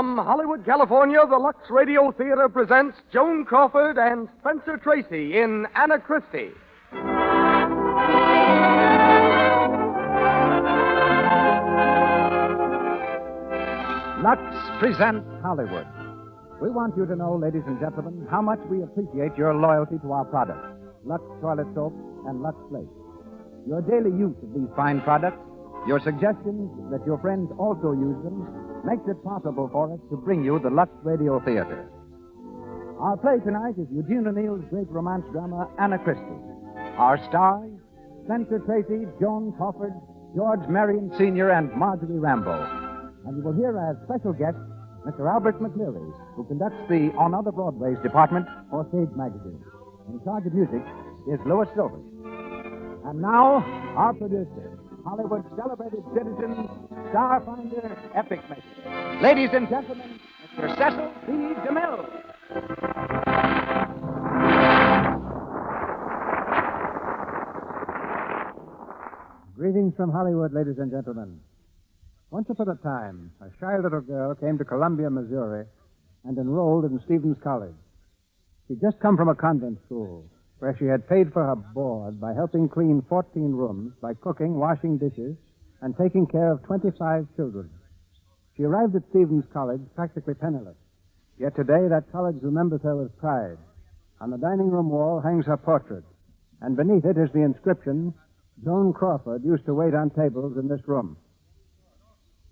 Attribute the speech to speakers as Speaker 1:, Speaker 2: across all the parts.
Speaker 1: From Hollywood, California, the Lux Radio Theater presents Joan Crawford and Spencer Tracy in Anna Christie.
Speaker 2: Lux presents Hollywood. We want you to know, ladies and gentlemen, how much we appreciate your loyalty to our products, Lux Toilet Soap and Lux Flakes. Your daily use of these fine products, your suggestions that your friends also use them, makes it possible for us to bring you the Lux Radio Theater. Our play tonight is Eugene O'Neill's great romance drama, Anna Christie. Our stars, Spencer Tracy, Joan Crawford, George Marion Sr., and Marjorie Rambeau. And you will hear as special guest Mr. Albert McLeary, who conducts the On Other Broadways department for Stage Magazine. In charge of music is Louis Silvers. And now, our producer, Hollywood's celebrated citizen, Starfinder Epic Maker. Ladies and gentlemen, Mr. Cecil B. DeMille.
Speaker 3: Greetings from Hollywood, ladies and gentlemen. Once upon a time, a shy little girl came to Columbia, Missouri, and enrolled in Stevens College. She'd just come from a convent school, where she had paid for her board by helping clean 14 rooms, by cooking, washing dishes, and taking care of 25 children. She arrived at Stevens College practically penniless. Yet today, that college remembers her with pride. On the dining room wall hangs her portrait, and beneath it is the inscription, Joan Crawford used to wait on tables in this room.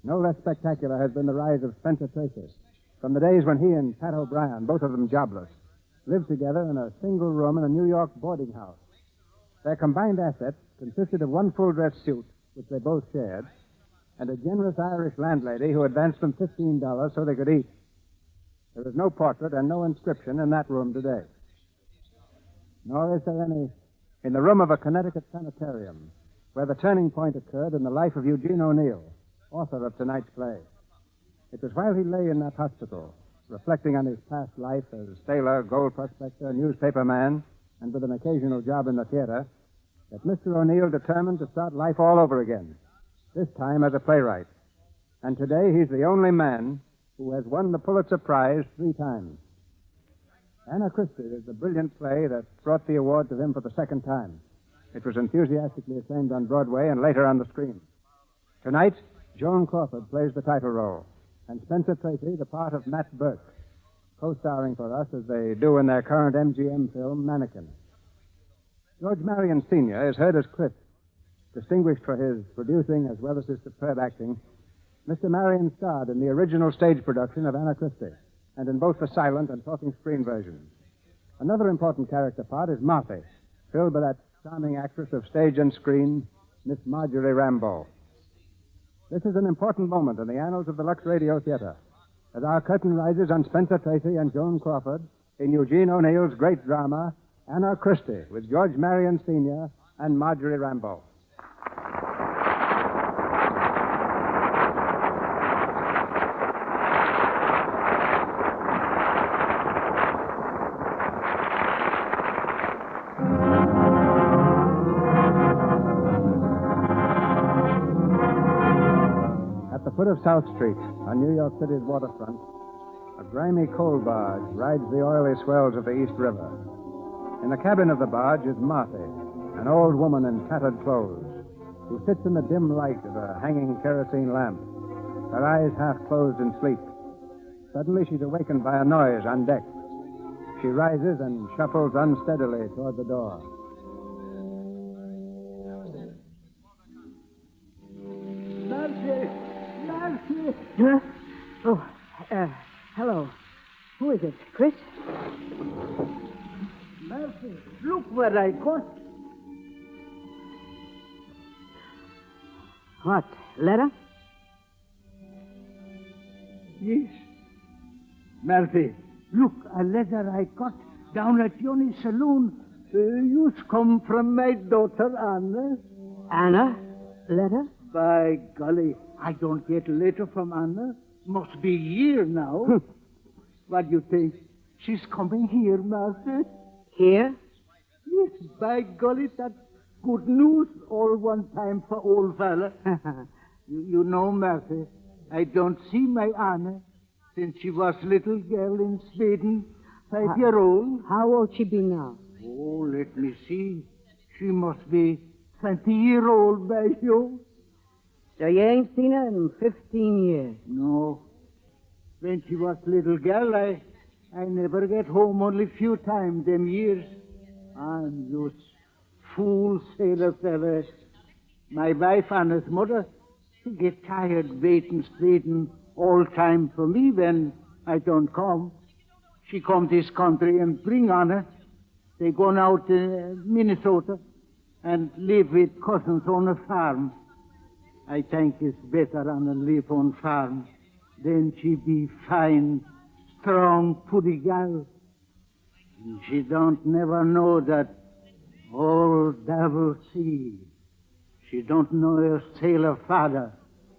Speaker 3: No less spectacular has been the rise of Spencer Tracy, from the days when he and Pat O'Brien, both of them jobless, lived together in a single room in a New York boarding house. Their combined assets consisted of one full-dress suit, which they both shared, and a generous Irish landlady who advanced them $15 so they could eat. There is no portrait and no inscription in that room today. Nor is there any in the room of a Connecticut sanitarium, where the turning point occurred in the life of Eugene O'Neill, author of tonight's play. It was while he lay in that hospital, reflecting on his past life as sailor, gold prospector, newspaperman, and with an occasional job in the theater, that Mr. O'Neill determined to start life all over again, this time as a playwright. And today he's the only man who has won the Pulitzer Prize 3 times. Anna Christie is the brilliant play that brought the award to him for the 2nd time. It was enthusiastically acclaimed on Broadway and later on the screen. Tonight, Joan Crawford plays the title role, and Spencer Tracy the part of Matt Burke, co-starring for us as they do in their current MGM film, Mannequin. George Marion Sr. is heard as Chris, distinguished for his producing as well as his superb acting. Mr. Marion starred in the original stage production of Anna Christie, and in both the silent and talking screen versions. Another important character part is Martha, filled by that charming actress of stage and screen, Miss Marjorie Rambeau. This is an important moment in the annals of the Lux Radio Theater, as our curtain rises on Spencer Tracy and Joan Crawford in Eugene O'Neill's great drama, Anna Christie, with George Marion Sr. and Marjorie Rambeau. Foot of South Street, on New York City's waterfront, a grimy coal barge rides the oily swells of the East River. In the cabin of the barge is Martha, an old woman in tattered clothes, who sits in the dim light of a hanging kerosene lamp, her eyes half closed in sleep. Suddenly she's awakened by a noise on deck. She rises and shuffles unsteadily toward the door.
Speaker 4: Huh? Oh, hello. Who is it? Chris?
Speaker 5: Mercy, look where I got.
Speaker 4: What? Letter?
Speaker 5: Yes. Murphy, look, a letter I got down at Johnny's saloon. You come from my daughter, Anna.
Speaker 4: Anna? Letter?
Speaker 5: By golly, I don't get a letter from Anna. Must be a year now. What do you think? She's coming here, Martha.
Speaker 4: Here?
Speaker 5: Yes, by golly, that's good news all one time for old fella. you know, Martha, I don't see my Anna since she was little girl in Sweden, 5-year-old.
Speaker 4: How old she be now?
Speaker 5: Oh, let me see. She must be 20-year-old by you.
Speaker 4: So you ain't seen her in 15 years.
Speaker 5: No. When she was little girl, I never get home only few times them years. And those fool sailor fellas. My wife and his mother, she get tired waiting all time for me when I don't come. She come this country and bring on her. They gone out to Minnesota and live with cousins on a farm. I think it's better on a live on farm. Then she be fine, strong, pretty gal. She don't never know that old devil sea. She don't know her sailor father,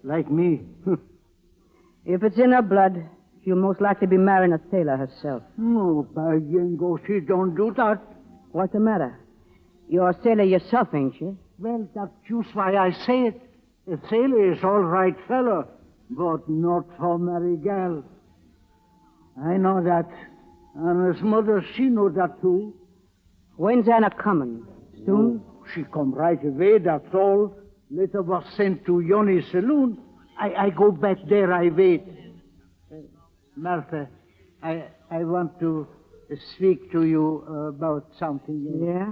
Speaker 5: like me.
Speaker 4: If it's in her blood, she'll most likely be marrying a sailor herself.
Speaker 5: No, by Jingo, she don't do that.
Speaker 4: What's the matter? You're a sailor yourself, ain't you?
Speaker 5: Well, that's just why I say it. A sailor is all right fellow, but not for marry gal. I know that. And his mother, she know that too.
Speaker 4: When's Anna coming? Soon?
Speaker 5: Oh, she come right away, that's all. Later was sent to Johnny's saloon. I go back there, I wait. Martha, I want to speak to you about something.
Speaker 4: Yeah?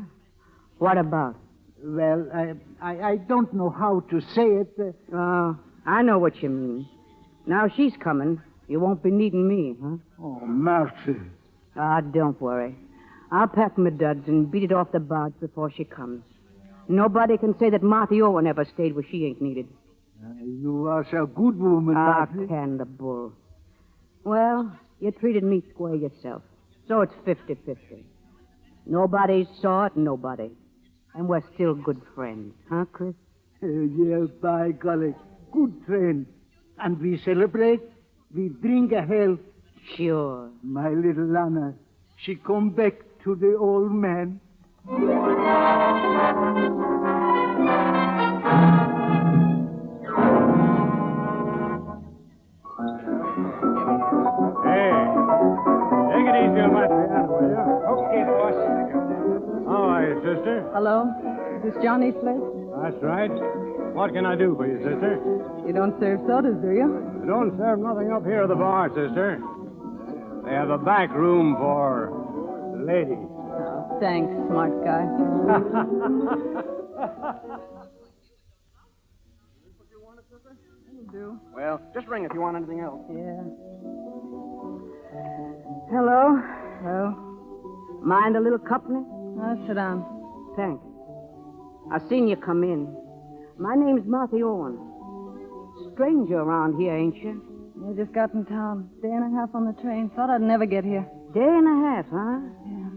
Speaker 4: What about?
Speaker 5: Well, I don't know how to say it.
Speaker 4: Oh, I know what you mean. Now she's coming. You won't be needing me, huh?
Speaker 5: Oh, Martha.
Speaker 4: Ah, don't worry. I'll pack my duds and beat it off the barge before she comes. Nobody can say that Martha Owen ever stayed where she ain't needed.
Speaker 5: You are a good woman,
Speaker 4: Ah,
Speaker 5: Martha.
Speaker 4: can the bull. Well, you treated me square yourself. So it's 50-50. Nobody saw it, nobody. And we're still good friends, huh, Chris?
Speaker 5: Yeah, by golly. Good friend. And we celebrate. We drink a health.
Speaker 4: Sure.
Speaker 5: My little Anna, she come back to the old man.
Speaker 3: Hey, take it easy on my piano, will you? Okay, boss. How are you, sister?
Speaker 6: Hello? Is this Johnny's place?
Speaker 3: That's right. What can I do for you, sister?
Speaker 6: You don't serve sodas, do you?
Speaker 3: I don't serve nothing up here at the bar, sister. They have a back room for ladies.
Speaker 6: Oh, thanks, smart guy. Do.
Speaker 1: Well, just ring if you want anything else.
Speaker 6: Yeah.
Speaker 4: Hello? Hello? Mind a little company?
Speaker 6: Sit down.
Speaker 4: Thanks. I seen you come in. My name's Martha Owen. Stranger around here, ain't you?
Speaker 6: You just got in town. Day and a half on the train. Thought I'd never get here.
Speaker 4: Day and a half, huh?
Speaker 6: Yeah.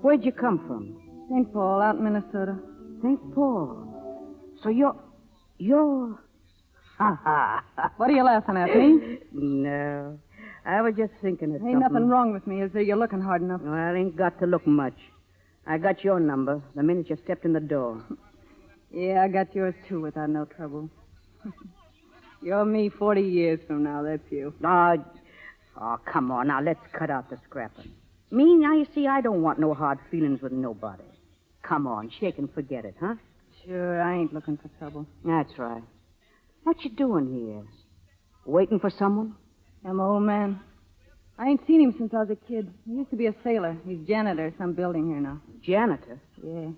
Speaker 4: Where'd you come from?
Speaker 6: St. Paul, out in Minnesota.
Speaker 4: St. Paul. So you're... Ha ha.
Speaker 6: What are you laughing at, me?
Speaker 4: No. I was just thinking of
Speaker 6: Ain't
Speaker 4: something.
Speaker 6: nothing wrong with me, is there? You're looking hard enough.
Speaker 4: Well, ain't got to look much. I got your number the minute you stepped in the door.
Speaker 6: Yeah, I got yours, too, without no trouble. You're me 40 years from now, that's you.
Speaker 4: Oh, come on. Now, let's cut out the scrapping. Me, now, you see, I don't want no hard feelings with nobody. Come on, shake and forget it, huh?
Speaker 6: Sure, I ain't looking for trouble.
Speaker 4: That's right. What you doing here? Waiting for someone?
Speaker 6: I'm an old man. I ain't seen him since I was a kid. He used to be a sailor. He's janitor at some building here now.
Speaker 4: Janitor?
Speaker 6: Yeah.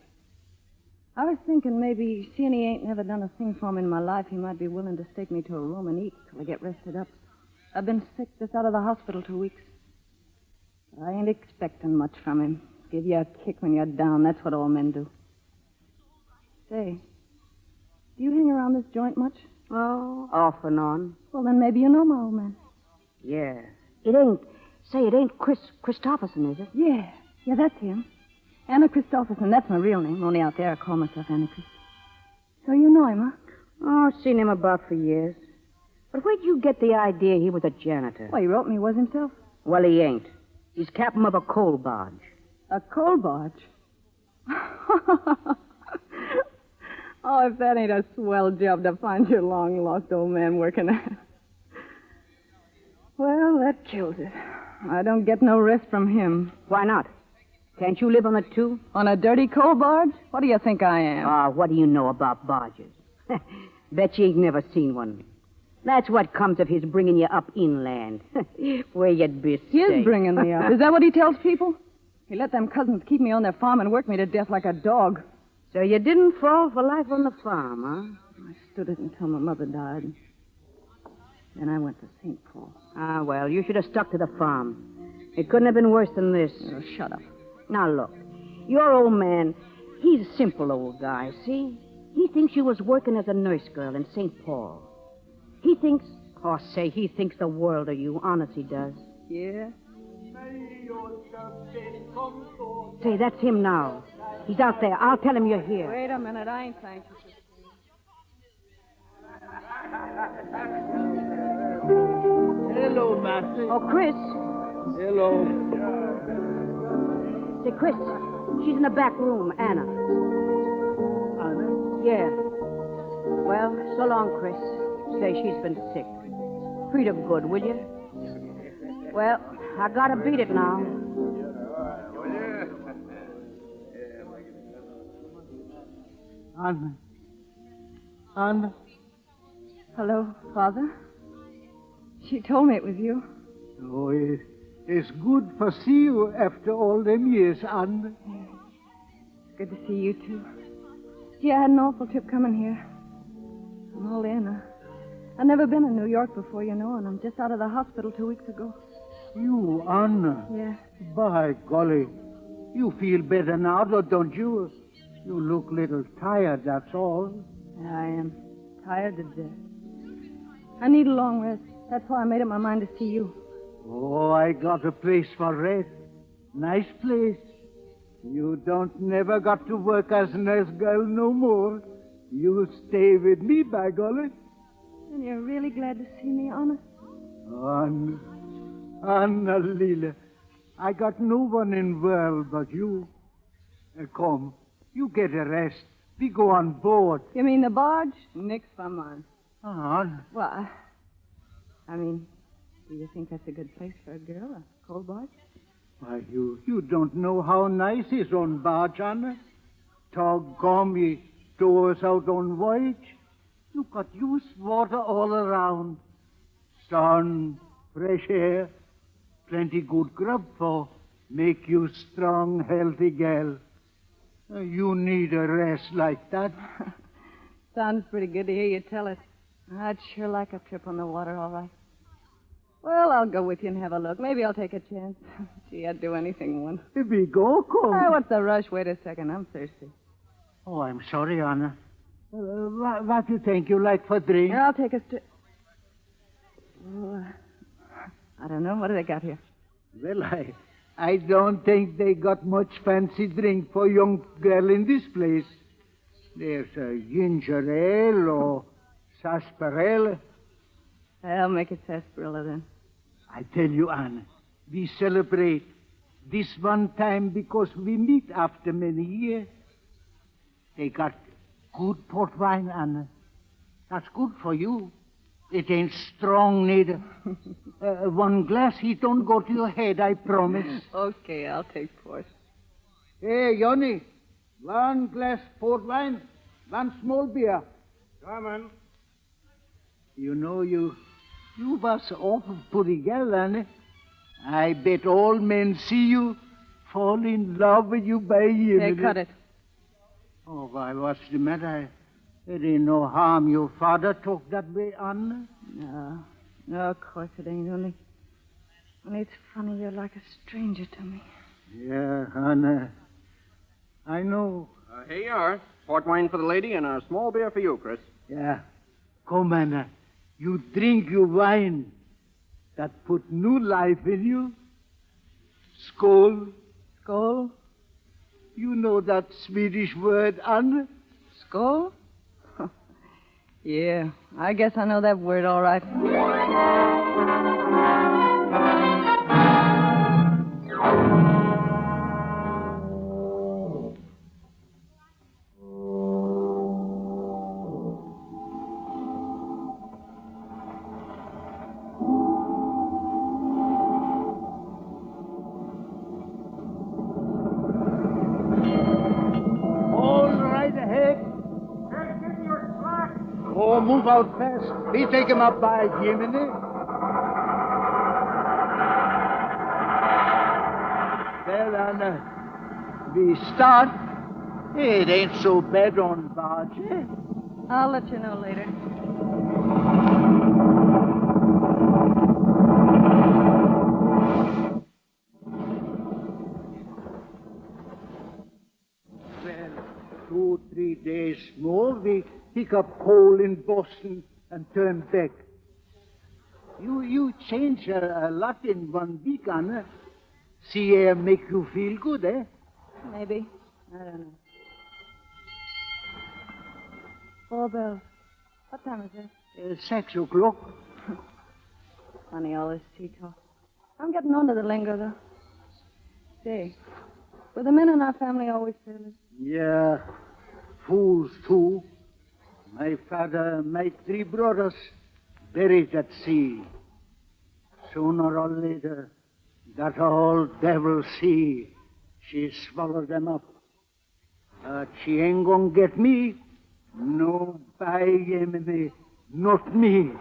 Speaker 6: I was thinking maybe, seeing he ain't never done a thing for me in my life, he might be willing to take me to a room and eat till I get rested up. I've been sick, just out of the hospital 2 weeks. I ain't expecting much from him. Give you a kick when you're down. That's what all men do. Say, do you hang around this joint much?
Speaker 4: Oh, off and on.
Speaker 6: Well, then maybe you know my old man.
Speaker 4: Yeah. It ain't Christopherson, is it?
Speaker 6: Yeah, that's him. Anna Christopherson, that's my real name. Only out there I call myself Anna Christ. So you know him, huh?
Speaker 4: Oh, seen him about for years. But where'd you get the idea he was a janitor?
Speaker 6: Well, he wrote me he was himself.
Speaker 4: Well, he ain't. He's captain of a coal barge.
Speaker 6: A coal barge? Oh, if that ain't a swell job to find your long-lost old man working at. Well, that kills it. I don't get no rest from him.
Speaker 4: Why not? Can't you live on it, too?
Speaker 6: On a dirty coal barge? What do you think I am?
Speaker 4: Ah, what do you know about barges? Bet you ain't never seen one. That's what comes of his bringing you up inland, where you'd be safe.
Speaker 6: His bringing me up. Is that what he tells people? He let them cousins keep me on their farm and work me to death like a dog.
Speaker 4: So you didn't fall for life on the farm, huh?
Speaker 6: I stood it until my mother died. Then I went to St. Paul.
Speaker 4: Ah, well, you should have stuck to the farm. It couldn't have been worse than this.
Speaker 6: Oh, shut up.
Speaker 4: Now, look, your old man, he's a simple old guy, see? He thinks you was working as a nurse girl in St. Paul. He thinks, he thinks the world of you. Honest, he does.
Speaker 6: Yeah?
Speaker 4: Say, that's him now. He's out there. I'll tell him you're here.
Speaker 6: Wait a minute. I ain't thanked you.
Speaker 5: Hello, Master.
Speaker 4: Oh, Chris.
Speaker 5: Hello.
Speaker 4: Say, Chris, she's in the back room, Anna.
Speaker 5: Anna?
Speaker 4: Yeah. Well, so long, Chris. Say she's been sick. Treat her good, will you? Well, I gotta beat it now.
Speaker 5: Anna. Anna.
Speaker 6: Hello, Father? She told me it was you.
Speaker 5: Oh, it's good for see you after all them years, Anna.
Speaker 6: It's good to see you, too. Gee, I had an awful trip coming here. I'm all in. I've never been in New York before, you know, and I'm just out of the hospital 2 weeks ago.
Speaker 5: You, Anna?
Speaker 6: Yeah.
Speaker 5: By golly. You feel better now, don't you? You look a little tired, that's all.
Speaker 6: Yeah, I am. Tired to death. I need a long rest. That's why I made up my mind to see you.
Speaker 5: Oh, I got a place for rest. Nice place. You don't never got to work as nurse girl no more. You stay with me, by golly.
Speaker 6: And you're really glad to see me, honest?
Speaker 5: Anna Lila, I got no one in world but you. Come, you get a rest. We go on board.
Speaker 6: You mean the barge? Nix for mine.
Speaker 5: Anna.
Speaker 6: Why? I mean, do you think that's a good place for a girl, a coal barge?
Speaker 5: Why, you don't know how nice is on barge, Anna. Doggone me, tow us out on voyage. You got used water all around. Sun, fresh air, plenty good grub for make you strong, healthy gal. You need a rest like that.
Speaker 6: Sounds pretty good to hear you tell it. I'd sure like a trip on the water, all right. Well, I'll go with you and have a look. Maybe I'll take a chance. Gee, I'd do anything once.
Speaker 5: We go, come.
Speaker 6: Oh, what's the rush? Wait a second. I'm thirsty.
Speaker 5: Oh, I'm sorry, Anna. What you think you like for drink?
Speaker 6: Here, I'll take a Oh, I don't know. What do they got here?
Speaker 5: Well, I don't think they got much fancy drink for young girl in this place. There's a ginger ale or sarsaparilla.
Speaker 6: I'll make it sarsaparilla then.
Speaker 5: I tell you, Anna, we celebrate this one time because we meet after many years. They got good port wine, Anna. That's good for you. It ain't strong neither. One glass, he don't go to your head, I promise.
Speaker 6: Okay, I'll take port.
Speaker 5: Hey, Johnny, one glass port wine, one small beer.
Speaker 1: Coming.
Speaker 5: You know, you was awful pretty girl, Anna. I bet all men see you, fall in love with you by year.
Speaker 6: Hey, cut it.
Speaker 5: Oh, why, what's the matter? There ain't no harm your father talk that way, Anna.
Speaker 6: No, of course it ain't. Only it's funny you're like a stranger to me.
Speaker 5: Yeah, Anna. I know.
Speaker 7: Here you are. Port wine for the lady and a small beer for you, Chris.
Speaker 5: Yeah. Come, Anna. You drink your wine. That put new life in you. Skål.
Speaker 6: Skål?
Speaker 5: You know that Swedish word, Anna?
Speaker 6: Skål? Yeah, I guess I know that word all right.
Speaker 5: Oh, move out fast. We take him up by Jiminy. Well, and we start. It ain't so bad on barge, eh?
Speaker 6: I'll let you know later.
Speaker 5: Well, 2-3 days more, we pick up coal in Boston and turn back. You change a lot in 1 week, Anna. See, make you feel good, eh?
Speaker 6: Maybe. I don't know. 4 bells. What time is it?
Speaker 5: 6 o'clock.
Speaker 6: Funny, all this tea talk. I'm getting onto the lingo, though. Say, were the men in our family always sailors?
Speaker 5: Yeah, fools too. My father, my 3 brothers, buried at sea. Sooner or later, that old devil sea, she swallowed them up. But she ain't gonna get me. No, by Yemeni, not me.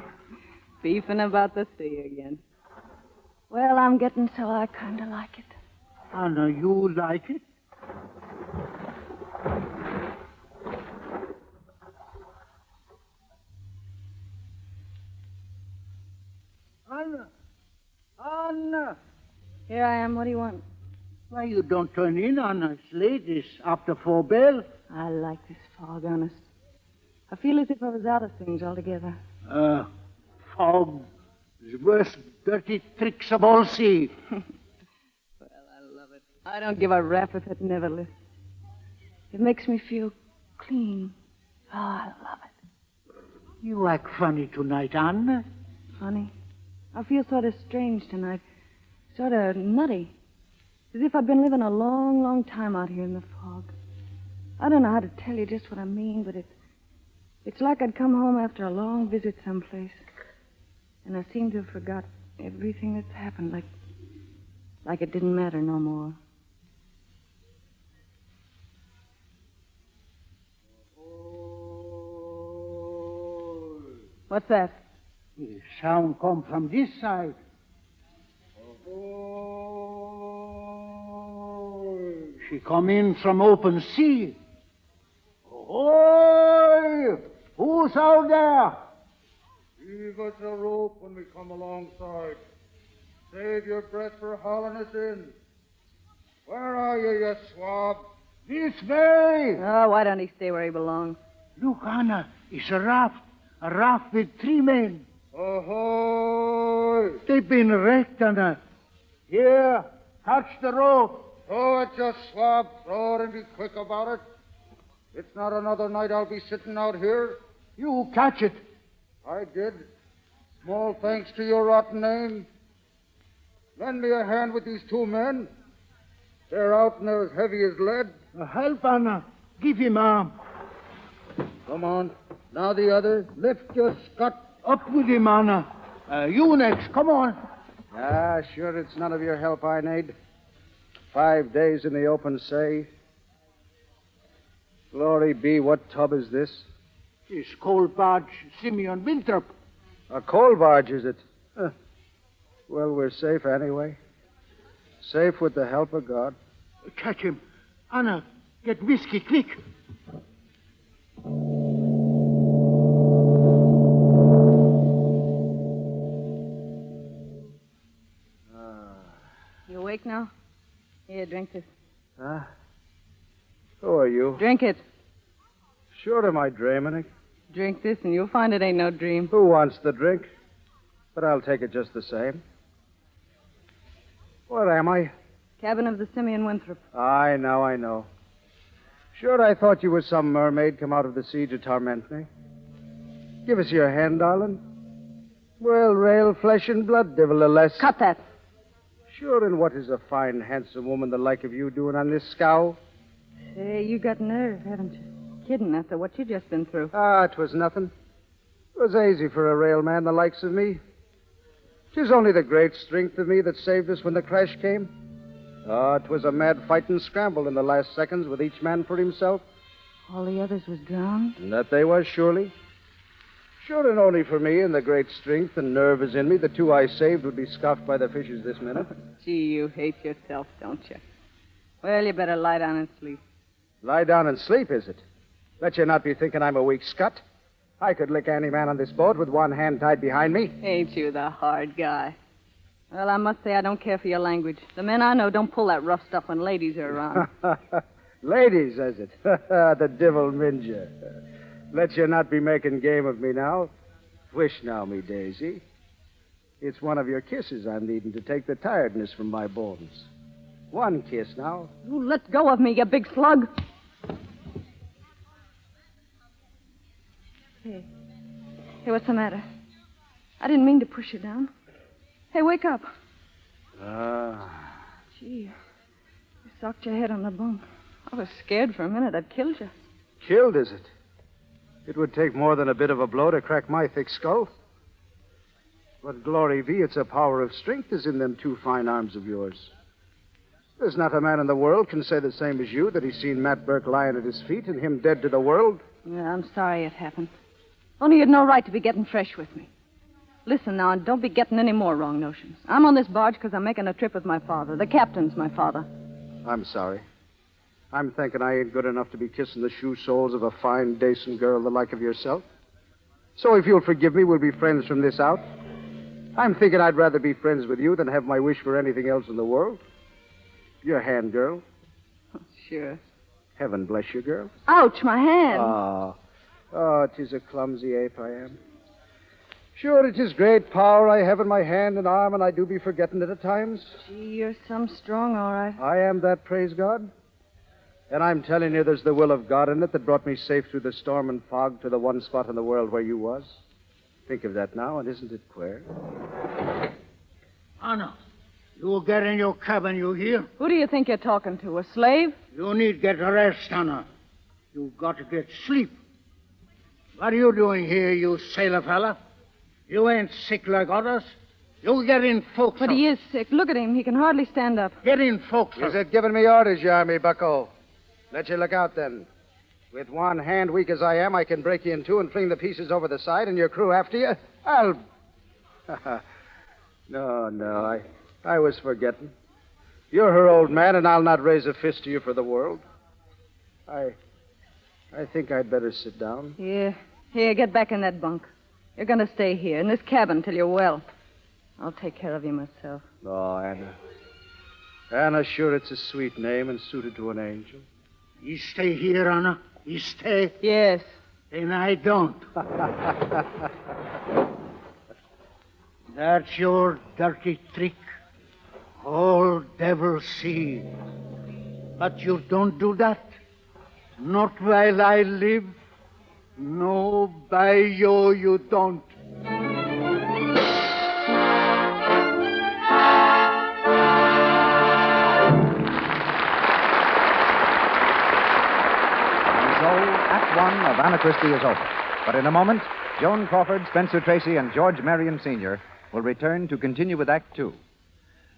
Speaker 6: Beefing about the sea again. Well, I'm getting so I kind of like it.
Speaker 5: Anna, you like it? Anna!
Speaker 6: Here I am. What do you want?
Speaker 5: Why you don't turn in, Anna? It's late. It's after 4 bells.
Speaker 6: I like this fog, honest. I feel as if I was out of things altogether.
Speaker 5: Fog is the worst dirty tricks of all sea.
Speaker 6: Well, I love it. I don't give a rap if it never lifts. It makes me feel clean. Oh, I love it.
Speaker 5: You act funny tonight, Anna.
Speaker 6: Funny. I feel sort of strange tonight. Sort of nutty. As if I'd been living a long, long time out here in the fog. I don't know how to tell you just what I mean, but it's like I'd come home after a long visit someplace. And I seem to have forgot everything that's happened, like it didn't matter no more. What's that?
Speaker 5: The sound come from this side. She come in from open sea. Ahoy! Who's out there?
Speaker 8: Give us a rope when we come alongside. Save your breath for hauling us in. Where are you, you swab?
Speaker 5: This way!
Speaker 6: Oh, why don't he stay where he belongs?
Speaker 5: Look, Anna, it's a raft. A raft with 3 men.
Speaker 8: Ahoy!
Speaker 5: They've been wrecked, Anna. Here, touch the rope.
Speaker 8: Throw it, you swab. Throw it and be quick about it. It's not another night I'll be sitting out here.
Speaker 5: You catch it.
Speaker 8: I did. Small thanks to your rotten name. Lend me a hand with these 2 men. They're out and they're as heavy as lead.
Speaker 5: Help, Anna. Give him arm.
Speaker 8: Come on. Now the other. Lift your scut.
Speaker 5: Up with him, Anna. You next. Come on.
Speaker 1: Ah, sure, it's none of your help I need. 5 days in the open sea. Glory be, what tub is this?
Speaker 5: It's coal barge Simeon Winthrop.
Speaker 1: A coal barge, is it? Well, we're safe anyway. Safe with the help of God.
Speaker 5: Catch him. Anna, get whiskey, quick.
Speaker 6: You awake now? Here, drink this.
Speaker 1: Huh? Who are you?
Speaker 6: Drink it.
Speaker 1: Sure am I dreaming?
Speaker 6: Drink this and you'll find it ain't no dream.
Speaker 1: Who wants the drink? But I'll take it just the same. What am I?
Speaker 6: Cabin of the Simeon Winthrop.
Speaker 1: I know. Sure, I thought you were some mermaid come out of the sea to torment me. Give us your hand, darling. Well, rail, flesh and blood, nevertheless.
Speaker 6: Cut that.
Speaker 1: Sure, and what is a fine, handsome woman the like of you doing on this scow?
Speaker 6: Say, you got nerve, haven't you? Kidding after what you just been through.
Speaker 1: Ah, 'twas nothing. It was easy for a railman the likes of me. 'Tis only the great strength of me that saved us when the crash came. Ah, 'twas a mad fight and scramble in the last seconds with each man for himself.
Speaker 6: All the others was drowned?
Speaker 1: And that they was, surely. Sure, and only for me and the great strength and nerve is in me, the two I saved would be scuffed by the fishes this minute.
Speaker 6: Gee, you hate yourself, don't you? Well, you better lie down and sleep.
Speaker 1: Lie down and sleep, is it? Bet you not be thinking I'm a weak scut. I could lick any man on this boat with one hand tied behind me.
Speaker 6: Ain't you the hard guy? Well, I must say I don't care for your language. The men I know don't pull that rough stuff when ladies are around.
Speaker 1: Ladies, says it. The devil minja. Let you not be making game of me now. Wish now, me daisy. It's one of your kisses I'm needing to take the tiredness from my bones. One kiss now.
Speaker 6: You let go of me, you big slug. Hey, what's the matter? I didn't mean to push you down. Hey, wake up. Gee, you socked your head on the bunk. I was scared for a minute I'd killed you.
Speaker 1: Killed, is it? It would take more than a bit of a blow to crack my thick skull. But glory be, it's a power of strength is in them two fine arms of yours. There's not a man in the world can say the same as you, that he's seen Matt Burke lying at his feet and him dead to the world.
Speaker 6: Yeah, I'm sorry it happened. Only you'd no right to be getting fresh with me. Listen now, and don't be getting any more wrong notions. I'm on this barge because I'm making a trip with my father. The captain's my father.
Speaker 1: I'm sorry. I'm thinking I ain't good enough to be kissing the shoe soles of a fine, decent girl the like of yourself. So if you'll forgive me, we'll be friends from this out. I'm thinking I'd rather be friends with you than have my wish for anything else in the world. Your hand, girl.
Speaker 6: Sure.
Speaker 1: Heaven bless you, girl.
Speaker 6: Ouch, my hand.
Speaker 1: Oh, 'tis a clumsy ape I am. Sure, it is great power I have in my hand and arm, and I do be forgetting it at times.
Speaker 6: Gee, you're some strong, all right.
Speaker 1: I am that, praise God. And I'm telling you, there's the will of God in it that brought me safe through the storm and fog to the one spot in the world where you was. Think of that now, and isn't it queer?
Speaker 5: Anna, you get in your cabin, you hear?
Speaker 6: Who do you think you're talking to, a slave?
Speaker 5: You need get rest, Anna. You got to get sleep. What are you doing here, you sailor fella? You ain't sick like others. You get in forecastle.
Speaker 6: But he is sick. Look at him. He can hardly stand up.
Speaker 5: Get in forecastle.
Speaker 1: Is it giving me orders, you army bucko? Let you look out, then. With one hand, weak as I am, I can break you in two and fling the pieces over the side, and your crew after you. I'll... No, I was forgetting. You're her old man, and I'll not raise a fist to you for the world. I think I'd better sit down.
Speaker 6: Here, get back in that bunk. You're going to stay here, in this cabin, till you're well. I'll take care of you myself.
Speaker 1: Oh, Anna. Anna, sure, it's a sweet name and suited to an angel.
Speaker 5: You stay here, Anna. You stay.
Speaker 6: Yes.
Speaker 5: Then I don't. That's your dirty trick. All devils see. But you don't do that. Not while I live. No, by you don't.
Speaker 2: Act One of Anna Christie is over. But in a moment, Joan Crawford, Spencer Tracy, and George Marion Sr. will return to continue with Act Two.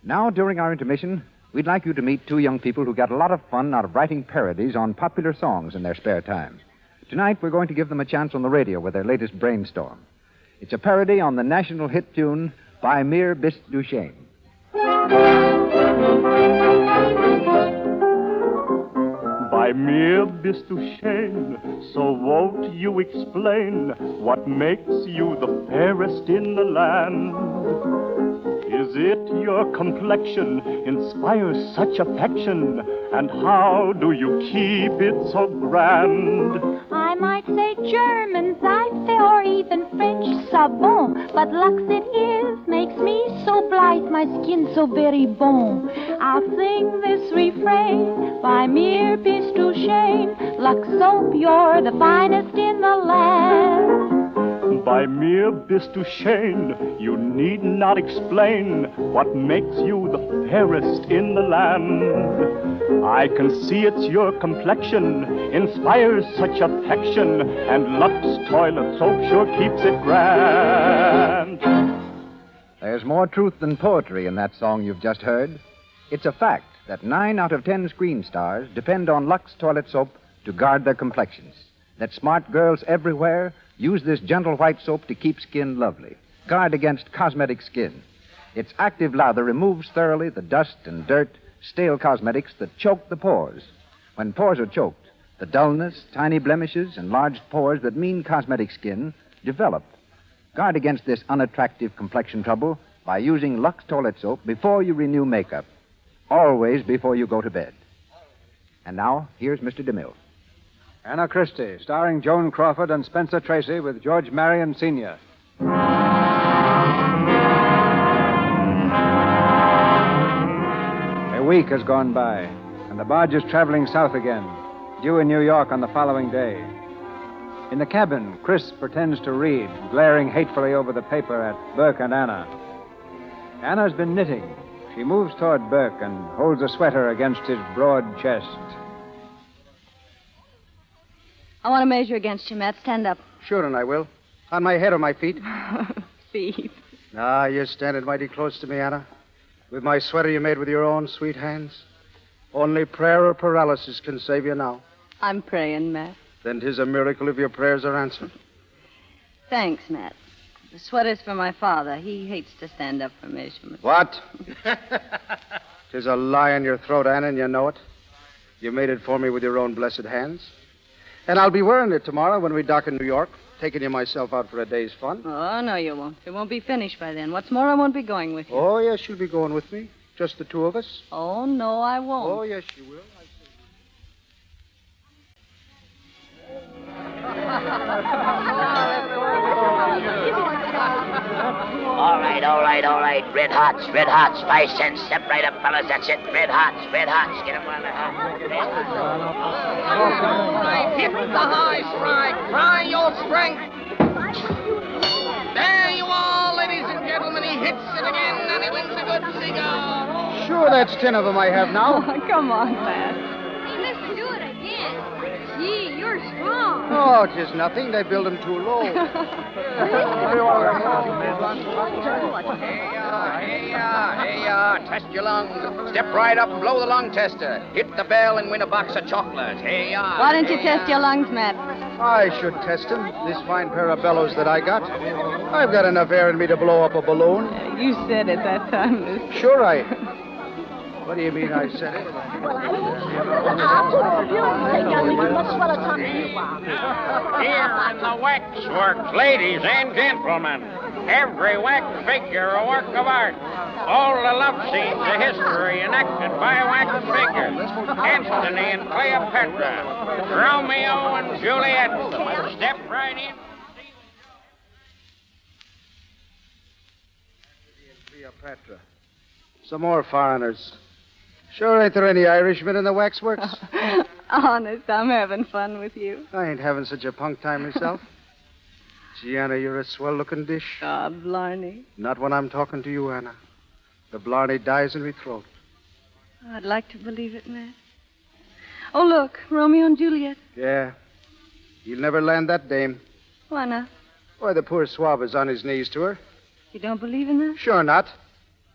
Speaker 2: Now, during our intermission, we'd like you to meet two young people who got a lot of fun out of writing parodies on popular songs in their spare time. Tonight, we're going to give them a chance on the radio with their latest brainstorm. It's a parody on the national hit tune, By Mere Bis du Shame.
Speaker 9: By mere bis du shame, so won't you explain what makes you the fairest in the land? Is it your complexion inspires such affection? And how do you keep it so grand?
Speaker 10: I might say German, sci-fi, or even French, savon. But Lux it is, makes me so bright, my skin so very bon. I'll sing this refrain, by mere bis du shame. Lux soap, you're the finest in the land.
Speaker 9: By mere bis du shame, you need not explain what makes you the fairest in the land. I can see it's your complexion inspires such affection, and Lux toilet soap sure keeps it grand.
Speaker 2: There's more truth than poetry in that song you've just heard. It's a fact that 9 out of 10 screen stars depend on Lux toilet soap to guard their complexions. That smart girls everywhere Use this gentle white soap to keep skin lovely. Guard against cosmetic skin. Its active lather removes thoroughly the dust and dirt, stale cosmetics that choke the pores. When pores are choked, the dullness, tiny blemishes, enlarged pores that mean cosmetic skin develop. Guard against this unattractive complexion trouble by using Lux toilet soap before you renew makeup. Always before you go to bed. And now, here's Mr. DeMille.
Speaker 3: Anna Christie, starring Joan Crawford and Spencer Tracy with George Marion Sr. A week has gone by, and the barge is traveling south again, due in New York on the following day. In the cabin, Chris pretends to read, glaring hatefully over the paper at Burke and Anna. Anna's been knitting. She moves toward Burke and holds a sweater against his broad chest.
Speaker 6: I want to measure against you, Matt. Stand up.
Speaker 1: Sure, and I will. On my head or my feet?
Speaker 6: Feet.
Speaker 1: Ah, you're standing mighty close to me, Anna. With my sweater you made with your own sweet hands. Only prayer or paralysis can save you now.
Speaker 6: I'm praying, Matt.
Speaker 1: Then 'tis a miracle if your prayers are answered.
Speaker 6: Thanks, Matt. The sweater's for my father. He hates to stand up for measurements.
Speaker 1: What? 'Tis a lie in your throat, Anna, and you know it. You made it for me with your own blessed hands. And I'll be wearing it tomorrow when we dock in New York, taking you myself out for a day's fun.
Speaker 6: Oh, no, you won't. It won't be finished by then. What's more, I won't be going with you.
Speaker 1: Oh, yes, you'll be going with me. Just the two of us.
Speaker 6: Oh, no, I won't.
Speaker 1: Oh, yes, you will.
Speaker 11: All right. Red hots. 5 cents. Step right up, fellas. That's it. Red hots. Get 'em on the hot.
Speaker 7: All right, hit the high strike. Try your strength. There you are, ladies and gentlemen. He hits it again, and he wins a good cigar.
Speaker 1: Sure, that's 10 of them I have now.
Speaker 6: Come on, Matt.
Speaker 10: Hey, mister, do it again. Gee, you're strong.
Speaker 1: Oh, 'tis nothing. They build them too low.
Speaker 7: Hey, test your lungs. Step right up and blow the lung tester. Hit the bell and win a box of chocolates.
Speaker 6: Why don't you test your lungs, Matt?
Speaker 1: I should test them. This fine pair of bellows that I got. I've got enough air in me to blow up a balloon.
Speaker 6: You said it that time, mister.
Speaker 1: Sure I... What do you mean I said it?
Speaker 12: Here in the waxworks, ladies and gentlemen. Every wax figure a work of art. All the love scenes a history enacted by wax figures. Antony and Cleopatra, Romeo and Juliet. Step right in.
Speaker 1: Cleopatra. Some more foreigners. Sure ain't there any Irishmen in the waxworks?
Speaker 6: Honest, I'm having fun with you.
Speaker 1: I ain't having such a punk time myself. Gee, Anna, you're a swell-looking dish.
Speaker 6: Ah, Blarney.
Speaker 1: Not when I'm talking to you, Anna. The Blarney dies in me throat.
Speaker 6: I'd like to believe it, Matt. Oh, look, Romeo and Juliet.
Speaker 1: Yeah. You'll never land that dame.
Speaker 6: Why not?
Speaker 1: Why, the poor swab is on his knees to her.
Speaker 6: You don't believe in that?
Speaker 1: Sure not.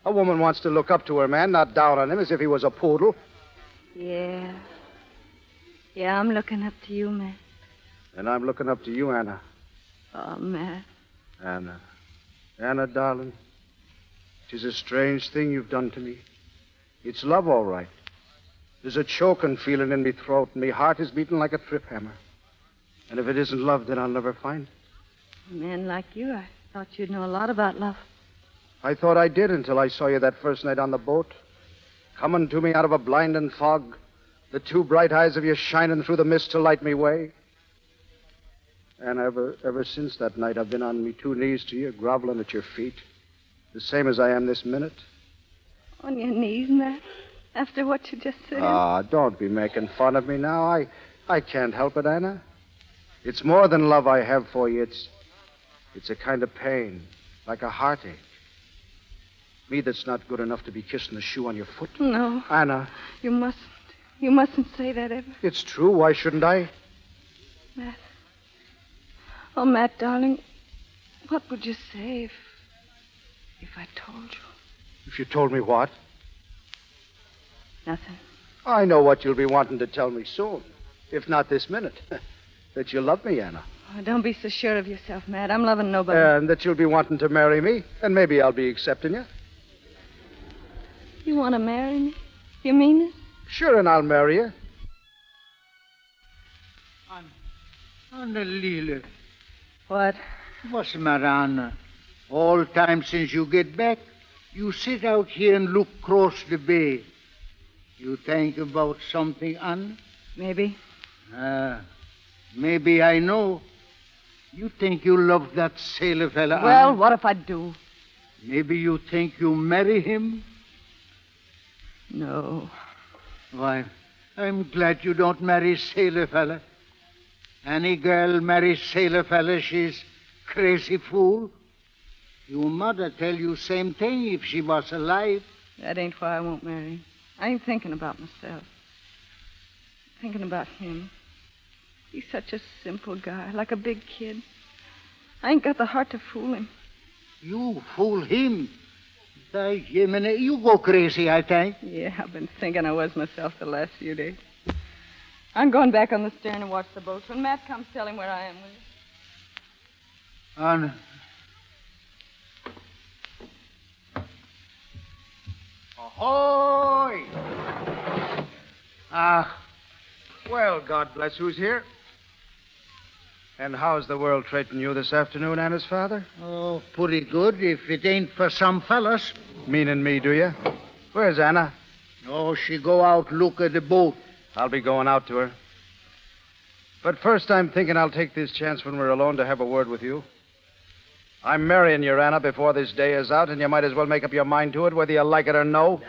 Speaker 1: A woman wants to look up to her man, not down on him as if he was a poodle.
Speaker 6: Yeah. Yeah, I'm looking up to you, Matt.
Speaker 1: And I'm looking up to you, Anna.
Speaker 6: Oh, Matt.
Speaker 1: Anna. Anna, darling. 'Tis a strange thing you've done to me. It's love, all right. There's a choking feeling in me throat, and me heart is beating like a trip hammer. And if it isn't love, then I'll never find it.
Speaker 6: A man like you, I thought you'd know a lot about love.
Speaker 1: I thought I did until I saw you that first night on the boat. Coming to me out of a blinding fog, the two bright eyes of you shining through the mist to light me way. And ever since that night, I've been on me two knees to you, groveling at your feet. The same as I am this minute.
Speaker 6: On your knees, Matt? After what you just said?
Speaker 1: Ah, don't be making fun of me now. I can't help it, Anna. It's more than love I have for you. It's a kind of pain, like a heartache. Me that's not good enough to be kissing the shoe on your foot.
Speaker 6: No.
Speaker 1: Anna.
Speaker 6: You mustn't say that ever.
Speaker 1: It's true. Why shouldn't I?
Speaker 6: Matt. Oh, Matt, darling, what would you say if I told you?
Speaker 1: If you told me what?
Speaker 6: Nothing.
Speaker 1: I know what you'll be wanting to tell me soon. If not this minute. That you love me, Anna.
Speaker 6: Oh, don't be so sure of yourself, Matt. I'm loving nobody.
Speaker 1: And that you'll be wanting to marry me, and maybe I'll be accepting you.
Speaker 6: You want to marry me? You mean it?
Speaker 1: Sure, and I'll marry you.
Speaker 5: Anna Lila.
Speaker 6: What?
Speaker 5: What's the matter, Anna? All time since you get back, you sit out here and look across the bay. You think about something, Anna?
Speaker 6: Maybe.
Speaker 5: Maybe I know. You think you love that sailor fella,
Speaker 6: Well,
Speaker 5: Anna?
Speaker 6: what if I do?
Speaker 5: Maybe you think you marry him?
Speaker 6: No.
Speaker 5: Why, I'm glad you don't marry sailor fella. Any girl marries sailor fella, she's crazy fool. Your mother tell you same thing if she was alive.
Speaker 6: That ain't why I won't marry him. I ain't thinking about myself. I'm thinking about him. He's such a simple guy, like a big kid. I ain't got the heart to fool him.
Speaker 5: You fool him? By Jiminy, you go crazy, I think.
Speaker 6: Yeah, I've been thinking I was myself the last few days. I'm going back on the stern and watch the boats. When Matt comes, tell him where I am, will you?
Speaker 5: Anna.
Speaker 1: Ahoy! Well, God bless who's here. And how's the world treating you this afternoon, Anna's father?
Speaker 5: Oh, pretty good, if it ain't for some fellas.
Speaker 1: Meaning me, do you? Where's Anna?
Speaker 5: Oh, she go out look at the boat.
Speaker 1: I'll be going out to her. But first, I'm thinking I'll take this chance when we're alone to have a word with you. I'm marrying you, Anna, before this day is out, and you might as well make up your mind to it, whether you like it or no.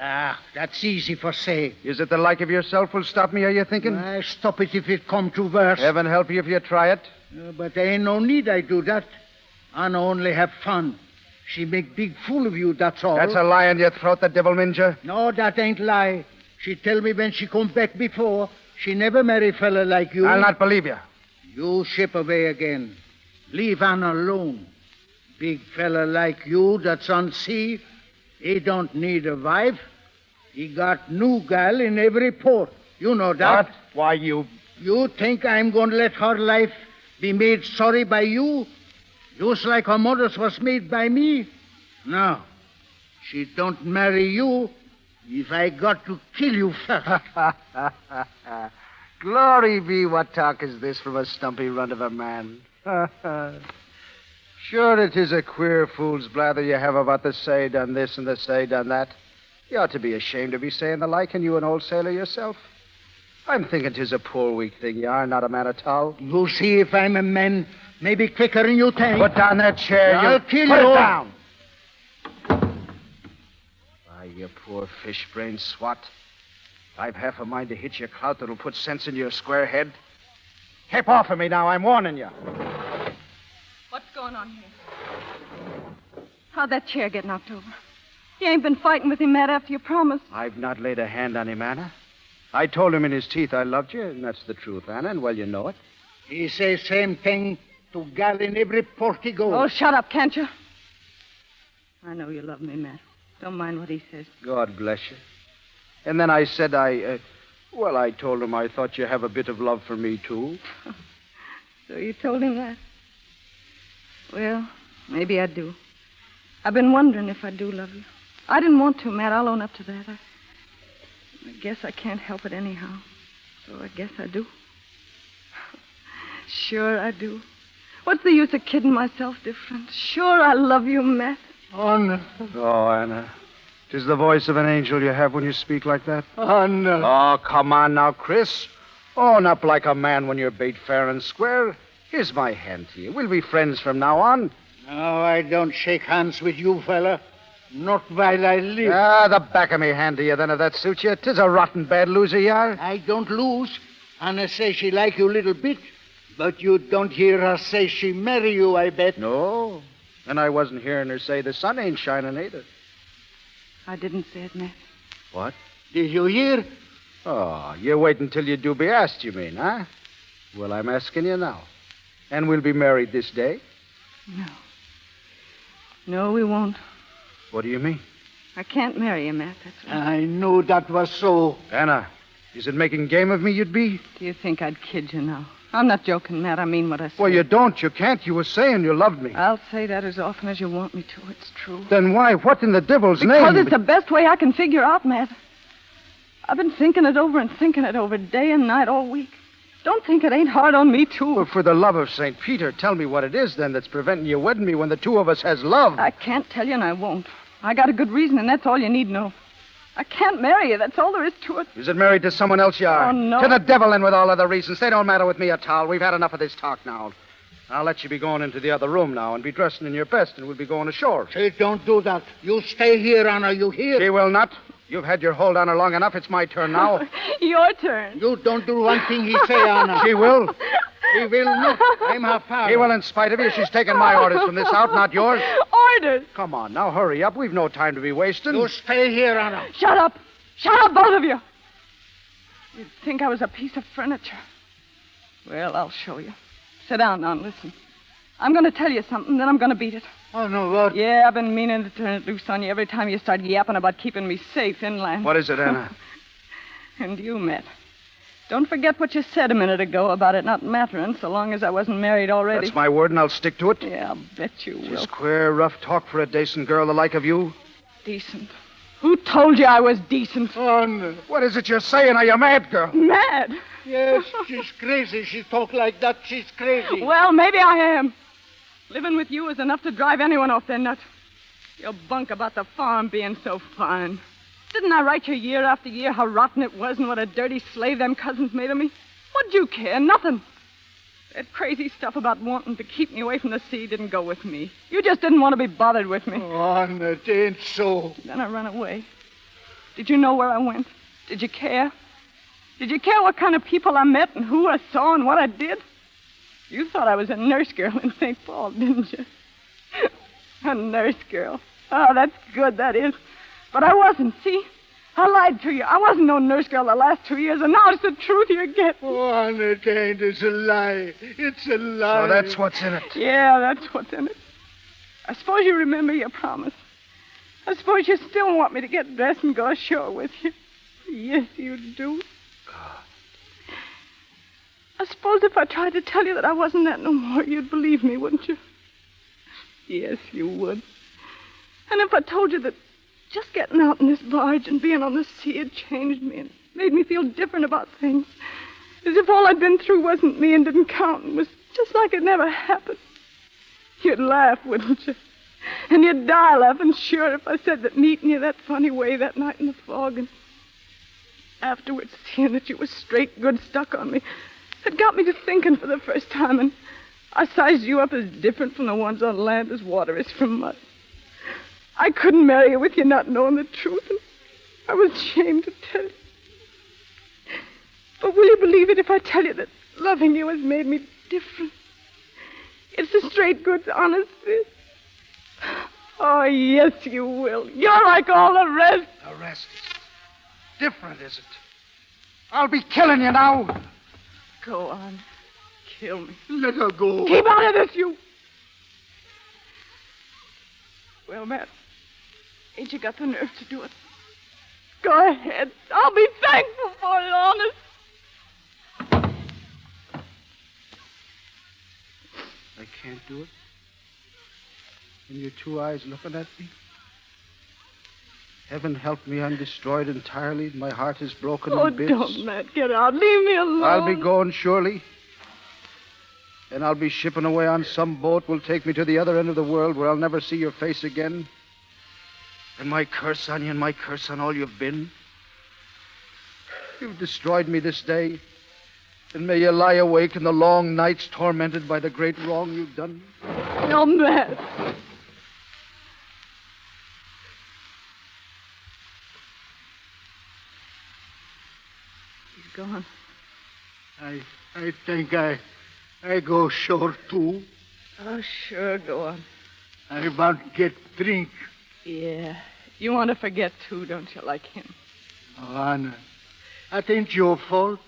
Speaker 5: That's easy for say.
Speaker 1: Is it the like of yourself will stop me, are you thinking?
Speaker 5: Stop it if it come to worse.
Speaker 1: Heaven help you if you try it.
Speaker 5: But there ain't no need I do that. Anna only have fun. She make big fool of you, that's all.
Speaker 1: That's a lie in your throat, the devil minja.
Speaker 5: No, that ain't lie. She tell me when she come back before, she never marry fella like you.
Speaker 1: I'll not believe you.
Speaker 5: You ship away again. Leave Anna alone. Big fella like you that's on sea, he don't need a wife. He got new gal in every port. You know that.
Speaker 1: What? Why, you...
Speaker 5: You think I'm going to let her life be made sorry by you? Just like her mother's was made by me? No. She don't marry you if I got to kill you first.
Speaker 1: Glory be, what talk is this from a stumpy runt of a man? Sure, it is a queer fool's blather you have about the say done this and the say done that. You ought to be ashamed to be saying the like, and you an old sailor yourself. I'm thinking 'tis a poor weak thing you are, not a man at all.
Speaker 5: You'll see if I'm a man, maybe quicker than you think.
Speaker 1: Put down that chair,
Speaker 5: I'll kill you.
Speaker 1: Put it down. Why, you poor fish-brained swat. I've half a mind to hit you a clout that'll put sense into your square head. Keep off of me now, I'm warning you.
Speaker 6: What's going on here? How'd that chair get knocked over? You ain't been fighting with him, Matt, after you promised.
Speaker 1: I've not laid a hand on him, Anna. I told him in his teeth I loved you, and that's the truth, Anna, and well, you know it.
Speaker 5: He says same thing to gal in every port he goes.
Speaker 6: Oh, shut up, can't you? I know you love me, Matt. Don't mind what he says.
Speaker 1: God bless you. And then I said I told him I thought you have a bit of love for me, too.
Speaker 6: So you told him that? Well, maybe I do. I've been wondering if I do love you. I didn't want to, Matt. I'll own up to that. I guess I can't help it anyhow. So I guess I do. Sure I do. What's the use of kidding myself different? Sure I love you, Matt.
Speaker 5: Anna.
Speaker 1: Oh, Anna. 'Tis the voice of an angel you have when you speak like that.
Speaker 5: Anna.
Speaker 1: Oh, come on now, Chris. Own up like a man when you're bait fair and square. Here's my hand to you. We'll be friends from now on.
Speaker 5: No, I don't shake hands with you, fella. Not while I live.
Speaker 1: The back of me hand to you, then, if that suits you. 'Tis a rotten bad loser you are.
Speaker 5: I don't lose. Anna says she like you a little bit. But you don't hear her say she marry you, I bet.
Speaker 1: No. And I wasn't hearing her say the sun ain't shining either.
Speaker 6: I didn't say it, Matt.
Speaker 1: What?
Speaker 5: Did you hear?
Speaker 1: Oh, you wait until you do be asked, you mean, huh? Well, I'm asking you now. And we'll be married this day?
Speaker 6: No. No, we won't.
Speaker 1: What do you mean?
Speaker 6: I can't marry you, Matt. That's right.
Speaker 5: I knew that was so.
Speaker 1: Anna, is it making game of me you'd be?
Speaker 6: Do you think I'd kid you now? I'm not joking, Matt. I mean what I say.
Speaker 1: Well, you don't. You can't. You were saying you loved me.
Speaker 6: I'll say that as often as you want me to. It's true.
Speaker 1: Then why? What in the devil's name?
Speaker 6: Because it's the best way I can figure out, Matt. I've been thinking it over day and night all week. Don't think it ain't hard on me, too.
Speaker 1: Well, for the love of St. Peter, tell me what it is, then, that's preventing you wedding me when the two of us has love.
Speaker 6: I can't tell you, and I won't. I got a good reason, and that's all you need know. I can't marry you. That's all there is to it.
Speaker 1: Is it married to someone else you are?
Speaker 6: Oh, no.
Speaker 1: To the devil and with all other reasons. They don't matter with me at all. We've had enough of this talk now. I'll let you be going into the other room now and be dressing in your best, and we'll be going ashore.
Speaker 5: Say, don't do that. You stay here, Anna. You hear?
Speaker 1: She will not. You've had your hold on her long enough. It's my turn now.
Speaker 6: Your turn.
Speaker 5: You don't do one thing he say, Anna.
Speaker 1: She will.
Speaker 5: He will not. I'm her father.
Speaker 1: He will in spite of you. She's taking my orders from this out, not yours.
Speaker 6: Orders?
Speaker 1: Come on, now hurry up. We've no time to be wasting.
Speaker 5: You stay here, Anna.
Speaker 6: Shut up. Shut up, both of you. You'd think I was a piece of furniture. Well, I'll show you. Sit down now and listen. I'm going to tell you something, then I'm going to beat it.
Speaker 5: Oh, no, what?
Speaker 6: Yeah, I've been meaning to turn it loose on you every time you start yapping about keeping me safe inland.
Speaker 1: What is it, Anna?
Speaker 6: And you, Matt. Don't forget what you said a minute ago about it not mattering so long as I wasn't married already.
Speaker 1: That's my word, and I'll stick to it.
Speaker 6: Yeah, I'll bet you will.
Speaker 1: It's queer, rough talk for a decent girl the like of you.
Speaker 6: Decent. Who told you I was decent?
Speaker 5: Oh, no.
Speaker 1: What is it you're saying? Are you mad, girl?
Speaker 6: Mad?
Speaker 5: Yes, she's crazy. She talk like that. She's crazy.
Speaker 6: Well, maybe I am. Living with you is enough to drive anyone off their nut. Your bunk about the farm being so fine. Didn't I write you year after year how rotten it was and what a dirty slave them cousins made of me? What'd you care? Nothing. That crazy stuff about wanting to keep me away from the sea didn't go with me. You just didn't want to be bothered with me.
Speaker 5: Oh, Anna, it ain't so.
Speaker 6: Then I ran away. Did you know where I went? Did you care? Did you care what kind of people I met and who I saw and what I did? You thought I was a nurse girl in St. Paul, didn't you? A nurse girl. Oh, that's good, that is. But I wasn't, see? I lied to you. I wasn't no nurse girl the last 2 years, and now it's the truth you're getting.
Speaker 5: Oh, Anna, it ain't. It's a lie. It's a lie.
Speaker 1: So that's what's in it.
Speaker 6: Yeah, that's what's in it. I suppose you remember your promise. I suppose you still want me to get dressed and go ashore with you. Yes, you do. I suppose if I tried to tell you that I wasn't that no more, you'd believe me, wouldn't you? Yes, you would. And if I told you that just getting out in this barge and being on the sea had changed me and made me feel different about things, as if all I'd been through wasn't me and didn't count and was just like it never happened, you'd laugh, wouldn't you? And you'd die laughing, sure, if I said that meeting you that funny way that night in the fog and afterwards seeing that you was straight good stuck on me, it got me to thinking for the first time, and I sized you up as different from the ones on land as water is from mud. I couldn't marry you with you not knowing the truth, and I was ashamed to tell you. But will you believe it if I tell you that loving you has made me different? It's the straight, good, honest truth. Oh, yes, you will. You're like all the rest.
Speaker 1: The rest is different, is it? I'll be killing you now.
Speaker 6: Go on. Kill me.
Speaker 5: Let her go.
Speaker 6: Keep out of this, you. Well, Matt, ain't you got the nerve to do it? Go ahead. I'll be thankful for it, honest.
Speaker 1: I can't do it. And your two eyes looking at me. Heaven help me, I'm destroyed entirely. My heart is broken in bits.
Speaker 6: Oh, don't, Matt. Get out. Leave me alone.
Speaker 1: I'll be going, surely. And I'll be shipping away on some boat will take me to the other end of the world where I'll never see your face again. And my curse on you and my curse on all you've been. You've destroyed me this day. And may you lie awake in the long nights tormented by the great wrong you've done.
Speaker 6: No, Matt. He's gone.
Speaker 5: I think I go shore too.
Speaker 6: Oh, sure, go on.
Speaker 5: I want to get drink.
Speaker 6: Yeah. You want to forget, too, don't you, like him?
Speaker 5: Oh, Anna, that ain't your fault.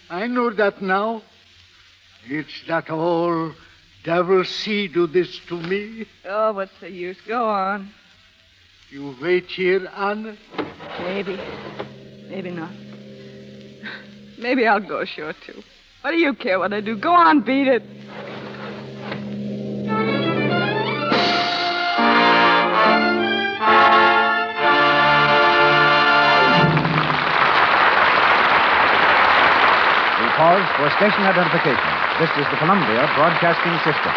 Speaker 5: I know that now. It's that whole devil sea do this to me.
Speaker 6: Oh, what's the use? Go on.
Speaker 5: You wait here, Anna?
Speaker 6: Maybe. Maybe not. Maybe I'll go ashore, too. What do you care what I do? Go on, beat it.
Speaker 2: We pause for station identification. This is the Columbia Broadcasting System.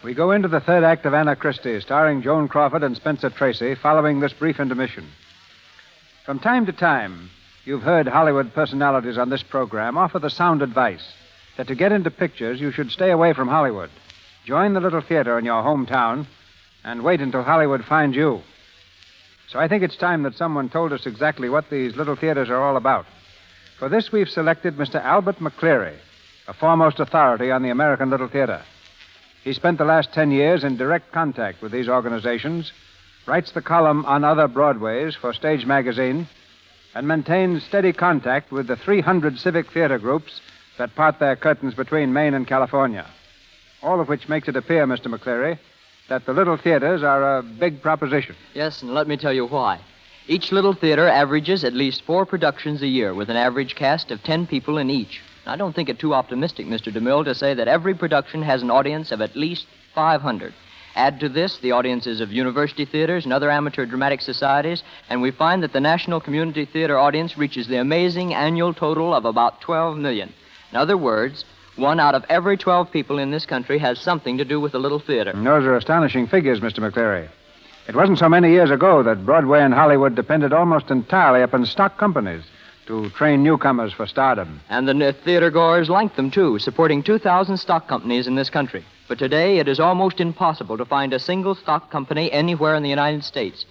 Speaker 2: We go into the third act of Anna Christie, starring Joan Crawford and Spencer Tracy, following this brief intermission. From time to time, you've heard Hollywood personalities on this program offer the sound advice that to get into pictures, you should stay away from Hollywood. Join the little theater in your hometown and wait until Hollywood finds you. So I think it's time that someone told us exactly what these little theaters are all about. For this, we've selected Mr. Albert McCleary, a foremost authority on the American Little Theater. He spent the last 10 years in direct contact with these organizations, writes the column On Other Broadways for Stage Magazine, and maintains steady contact with the 300 civic theater groups that part their curtains between Maine and California. All of which makes it appear, Mr. McCleary, that the little theaters are a big proposition.
Speaker 13: Yes, and let me tell you why. Each little theater averages at least 4 productions a year with an average cast of 10 people in each. I don't think it too optimistic, Mr. DeMille, to say that every production has an audience of at least 500. Add to this the audiences of university theaters and other amateur dramatic societies, and we find that the National Community Theater audience reaches the amazing annual total of about 12 million. In other words, 1 out of every 12 people in this country has something to do with the little theater.
Speaker 2: And those are astonishing figures, Mr. McCleary. It wasn't so many years ago that Broadway and Hollywood depended almost entirely upon stock companies to train newcomers for stardom.
Speaker 13: And the theater goers liked them, too, supporting 2,000 stock companies in this country. But today, it is almost impossible to find a single stock company anywhere in the United States.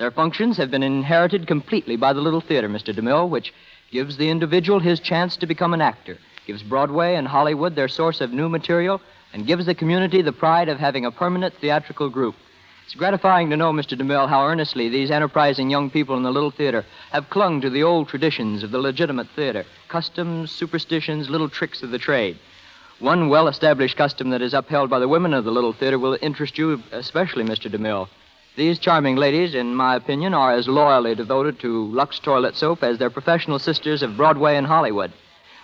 Speaker 13: Their functions have been inherited completely by the little theater, Mr. DeMille, which gives the individual his chance to become an actor, gives Broadway and Hollywood their source of new material, and gives the community the pride of having a permanent theatrical group. It's gratifying to know, Mr. DeMille, how earnestly these enterprising young people in the little theater have clung to the old traditions of the legitimate theater, customs, superstitions, little tricks of the trade. One well-established custom that is upheld by the women of the little theater will interest you especially, Mr. DeMille. These charming ladies, in my opinion, are as loyally devoted to Lux toilet soap as their professional sisters of Broadway and Hollywood.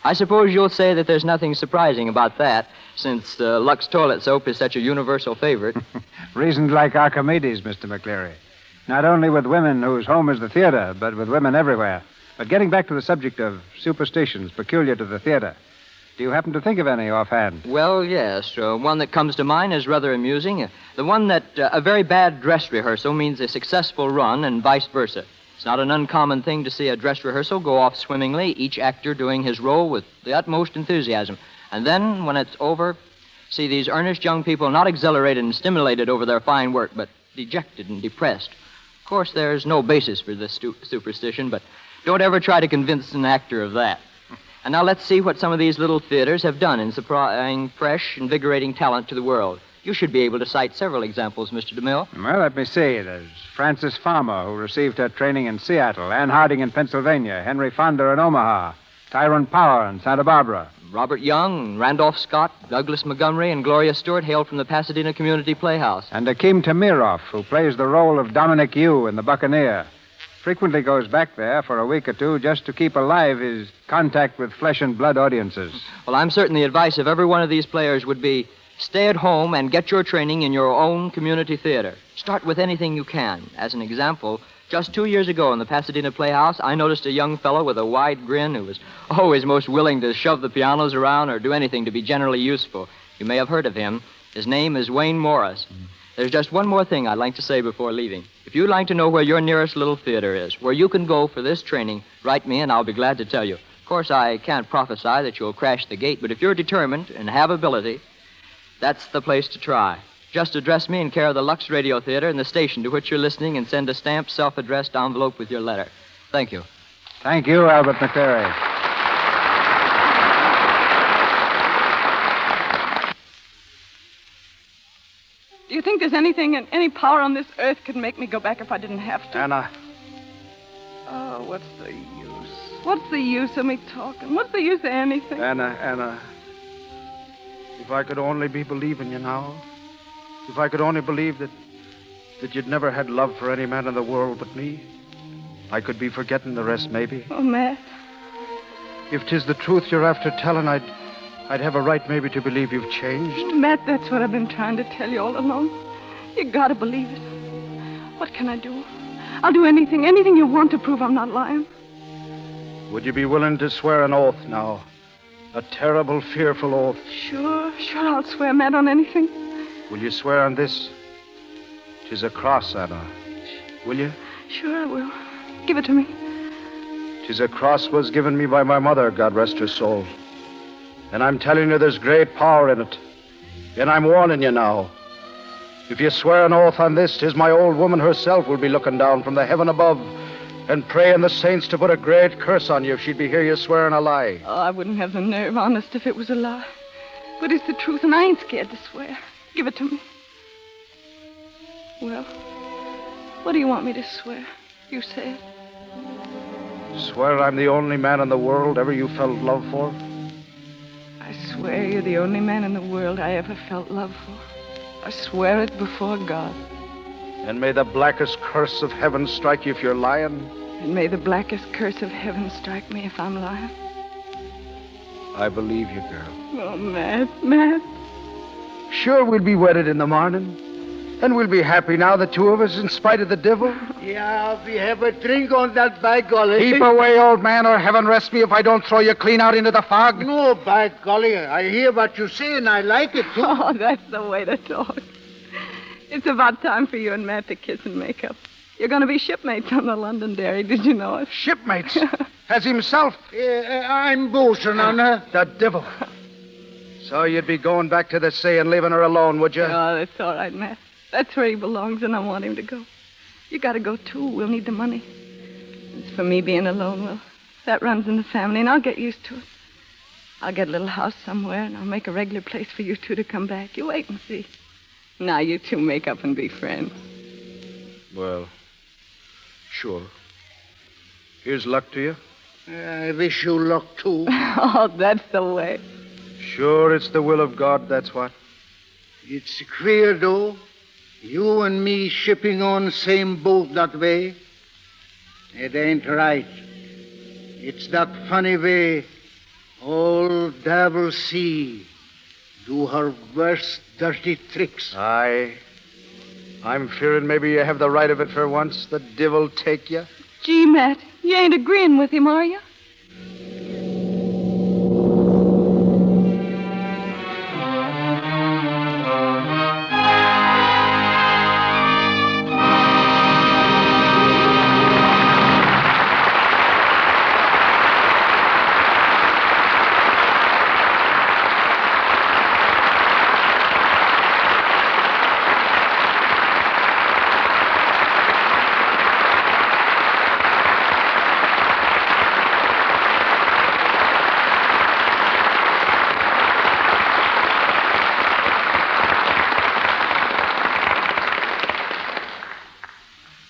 Speaker 13: I suppose you'll say that there's nothing surprising about that, since Lux toilet soap is such a universal favorite.
Speaker 2: Reasoned like Archimedes, Mr. McCleary. Not only with women whose home is the theater, but with women everywhere. But getting back to the subject of superstitions peculiar to the theater, do you happen to think of any offhand?
Speaker 13: Well, yes. One that comes to mind is rather amusing. The one that a very bad dress rehearsal means a successful run and vice versa. It's not an uncommon thing to see a dress rehearsal go off swimmingly, each actor doing his role with the utmost enthusiasm. And then, when it's over, see these earnest young people not exhilarated and stimulated over their fine work, but dejected and depressed. Of course, there's no basis for this superstition, but don't ever try to convince an actor of that. And now let's see what some of these little theaters have done in supplying fresh, invigorating talent to the world. You should be able to cite several examples, Mr. DeMille.
Speaker 2: Well, let me see. There's Frances Farmer, who received her training in Seattle, Ann Harding in Pennsylvania, Henry Fonda in Omaha, Tyrone Power in Santa Barbara.
Speaker 13: Robert Young, Randolph Scott, Douglas Montgomery, and Gloria Stewart hail from the Pasadena Community Playhouse.
Speaker 2: And Akeem Tamiroff, who plays the role of Dominic Yu in The Buccaneer, frequently goes back there for a week or two just to keep alive his contact with flesh and blood audiences.
Speaker 13: Well, I'm certain the advice of every one of these players would be stay at home and get your training in your own community theater. Start with anything you can. As an example, just 2 years ago in the Pasadena Playhouse, I noticed a young fellow with a wide grin who was always most willing to shove the pianos around or do anything to be generally useful. You may have heard of him. His name is Wayne Morris. There's just one more thing I'd like to say before leaving. If you'd like to know where your nearest little theater is, where you can go for this training, write me and I'll be glad to tell you. Of course, I can't prophesy that you'll crash the gate, but if you're determined and have ability, that's the place to try. Just address me in care of the Lux Radio Theater and the station to which you're listening and send a stamped, self-addressed envelope with your letter. Thank you.
Speaker 2: Thank you, Albert McCleary.
Speaker 6: Do you think there's anything and any power on this earth could make me go back if I didn't have to?
Speaker 1: Anna,
Speaker 6: Oh, what's the use? What's the use of me talking? What's the use of anything?
Speaker 1: Anna. If I could only be believing you now. If I could only believe that you'd never had love for any man in the world but me, I could be forgetting the rest, maybe.
Speaker 6: Oh, Matt.
Speaker 1: If 'tis the truth you're after telling, I'd have a right maybe to believe you've changed.
Speaker 6: Matt, that's what I've been trying to tell you all along. You gotta believe it. What can I do? I'll do anything you want to prove I'm not lying.
Speaker 1: Would you be willing to swear an oath now? A terrible, fearful oath.
Speaker 6: Sure, I'll swear, Matt, on anything.
Speaker 1: Will you swear on this? 'Tis a cross, Anna. Will you?
Speaker 6: Sure, I will. Give it to me.
Speaker 1: 'Tis a cross was given me by my mother, God rest her soul. And I'm telling you there's great power in it. And I'm warning you now. If you swear an oath on this, 'tis my old woman herself will be looking down from the heaven above and praying the saints to put a great curse on you if she'd be hear you swearing a lie.
Speaker 6: Oh, I wouldn't have the nerve, honest, if it was a lie. But it's the truth, and I ain't scared to swear. Give it to me. Well, what do you want me to swear? You say it.
Speaker 1: Swear I'm the only man in the world ever you felt love for?
Speaker 6: I swear you're the only man in the world I ever felt love for. I swear it before God.
Speaker 1: And may the blackest curse of heaven strike you if you're lying?
Speaker 6: And may the blackest curse of heaven strike me if I'm lying.
Speaker 1: I believe you, girl.
Speaker 6: Oh, Matt.
Speaker 1: Sure, we'll be wedded in the morning. And we'll be happy now, the two of us, in spite of the devil.
Speaker 5: Yeah, we have a drink on that, by golly.
Speaker 1: Keep away, old man, or heaven rest me if I don't throw you clean out into the fog.
Speaker 5: No, by golly, I hear what you say, and I like it, too.
Speaker 6: Oh, that's the way to talk. It's about time for you and Matt to kiss and make up. You're going to be shipmates on the Londonderry, did you know it?
Speaker 1: Shipmates? As himself?
Speaker 5: I'm bosun on her.
Speaker 1: The devil. So you'd be going back to the sea and leaving her alone, would you?
Speaker 6: Oh, that's all right, Matt. That's where he belongs, and I want him to go. You got to go, too. We'll need the money. As for me being alone, well, that runs in the family, and I'll get used to it. I'll get a little house somewhere, and I'll make a regular place for you two to come back. You wait and see. Now you two make up and be friends.
Speaker 1: Well, sure. Here's luck to you.
Speaker 5: I wish you luck, too.
Speaker 6: Oh, that's the way.
Speaker 1: Sure, it's the will of God, that's what.
Speaker 5: It's queer, though. You and me shipping on same boat that way. It ain't right. It's that funny way old Devil Sea do her worst dirty tricks.
Speaker 1: Aye. I'm fearing maybe you have the right of it for once. The devil take you.
Speaker 6: Gee, Matt, you ain't agreeing with him, are you?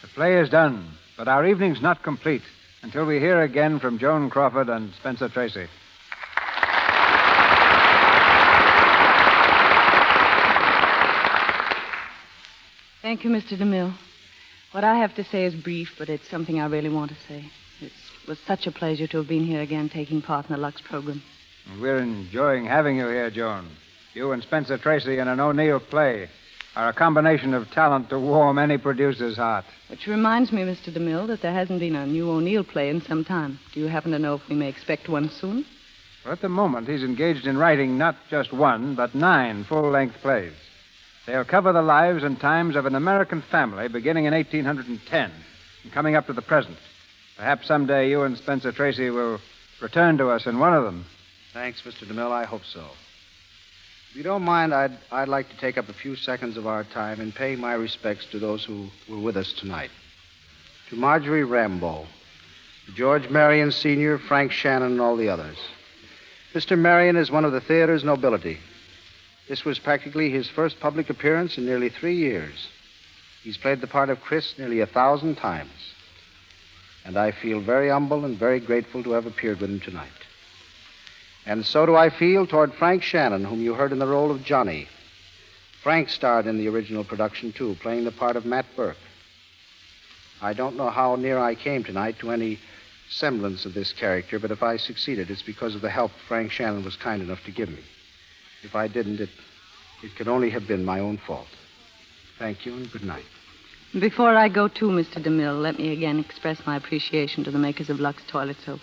Speaker 3: The play is done, but our evening's not complete until we hear again from Joan Crawford and Spencer Tracy.
Speaker 4: Thank you, Mr. DeMille. What I have to say is brief, but it's something I really want to say. It was such a pleasure to have been here again, taking part in the LUX program.
Speaker 3: We're enjoying having you here, Joan. You and Spencer Tracy in an O'Neill play are a combination of talent to warm any producer's heart.
Speaker 4: Which reminds me, Mr. DeMille, that there hasn't been a new O'Neill play in some time. Do you happen to know if we may expect one soon?
Speaker 3: Well, at the moment, he's engaged in writing not just one, but 9 full-length plays. They'll cover the lives and times of an American family beginning in 1810 and coming up to the present. Perhaps someday you and Spencer Tracy will return to us in one of them.
Speaker 1: Thanks, Mr. DeMille. I hope so. If you don't mind, I'd like to take up a few seconds of our time in paying my respects to those who were with us tonight. To Marjorie Rambo, to George Marion Sr., Frank Shannon, and all the others. Mr. Marion is one of the theater's nobility. This was practically his first public appearance in nearly 3 years. He's played the part of Chris nearly 1,000 times. And I feel very humble and very grateful to have appeared with him tonight. And so do I feel toward Frank Shannon, whom you heard in the role of Johnny. Frank starred in the original production, too, playing the part of Matt Burke. I don't know how near I came tonight to any semblance of this character, but if I succeeded, it's because of the help Frank Shannon was kind enough to give me. If I didn't, it could only have been my own fault. Thank you, and good night.
Speaker 6: Before I go too, Mr. DeMille, let me again express my appreciation to the makers of Lux toilet soap.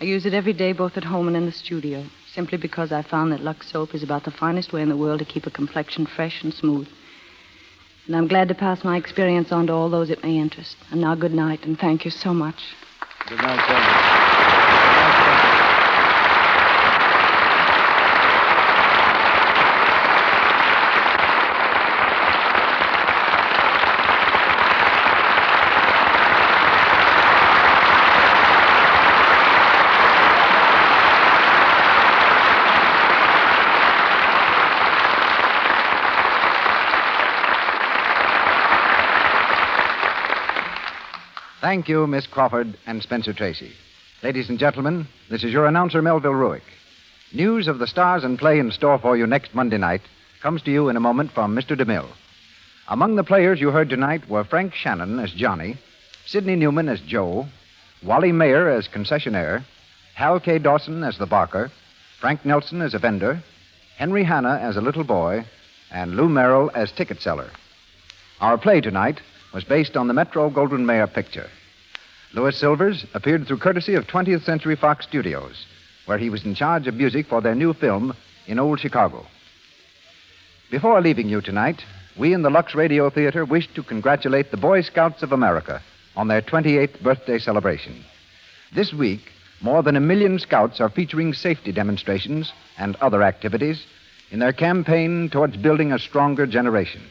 Speaker 6: I use it every day, both at home and in the studio, simply because I found that Lux soap is about the finest way in the world to keep a complexion fresh and smooth. And I'm glad to pass my experience on to all those it may interest. And now, good night, and thank you so much.
Speaker 1: Good night, sir.
Speaker 2: Thank you, Miss Crawford and Spencer Tracy. Ladies and gentlemen, this is your announcer, Melville Ruick. News of the stars and play in store for you next Monday night comes to you in a moment from Mr. DeMille. Among the players you heard tonight were Frank Shannon as Johnny, Sidney Newman as Joe, Wally Mayer as concessionaire, Hal K. Dawson as the barker, Frank Nelson as a vendor, Henry Hanna as a little boy, and Lou Merrill as ticket seller. Our play tonight was based on the Metro-Goldwyn-Mayer picture. Louis Silvers appeared through courtesy of 20th Century Fox Studios, where he was in charge of music for their new film in Old Chicago. Before leaving you tonight, we in the Lux Radio Theater wish to congratulate the Boy Scouts of America on their 28th birthday celebration. This week, more than 1 million scouts are featuring safety demonstrations and other activities in their campaign towards building a stronger generation.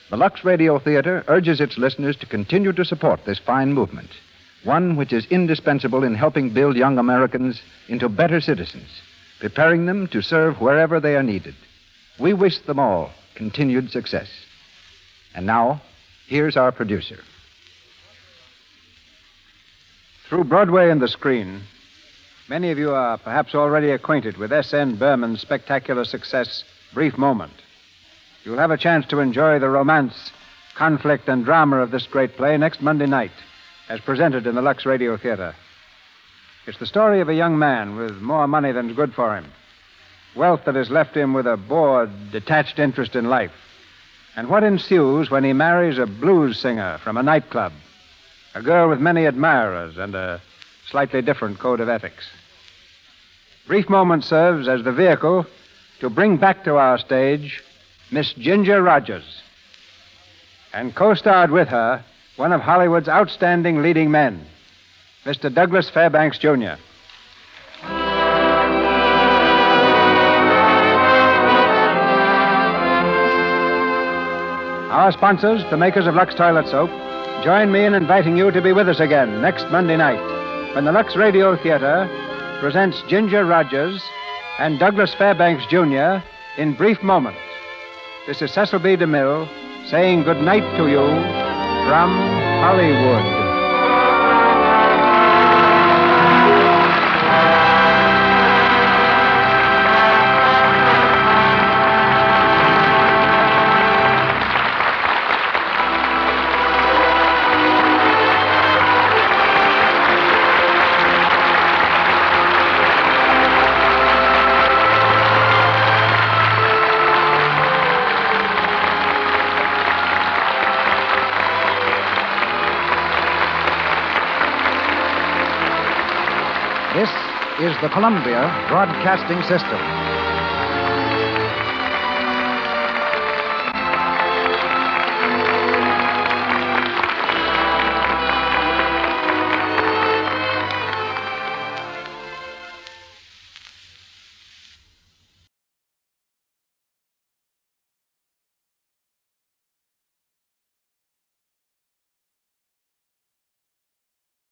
Speaker 2: The Lux Radio Theater urges its listeners to continue to support this fine movement, one which is indispensable in helping build young Americans into better citizens, preparing them to serve wherever they are needed. We wish them all continued success. And now, here's our producer.
Speaker 3: Through Broadway and the screen, many of you are perhaps already acquainted with S.N. Berman's spectacular success, Brief Moment. You'll have a chance to enjoy the romance, conflict, and drama of this great play next Monday night, as presented in the Lux Radio Theater. It's the story of a young man with more money than's good for him, wealth that has left him with a bored, detached interest in life, and what ensues when he marries a blues singer from a nightclub, a girl with many admirers and a slightly different code of ethics. Brief Moment serves as the vehicle to bring back to our stage Miss Ginger Rogers, and co-starred with her one of Hollywood's outstanding leading men, Mr. Douglas Fairbanks, Jr. Our sponsors, the makers of Lux Toilet Soap, join me in inviting you to be with us again next Monday night when the Lux Radio Theater presents Ginger Rogers and Douglas Fairbanks, Jr. in Brief Moment. This is Cecil B. DeMille saying good night to you from Hollywood.
Speaker 2: This is the Columbia Broadcasting System.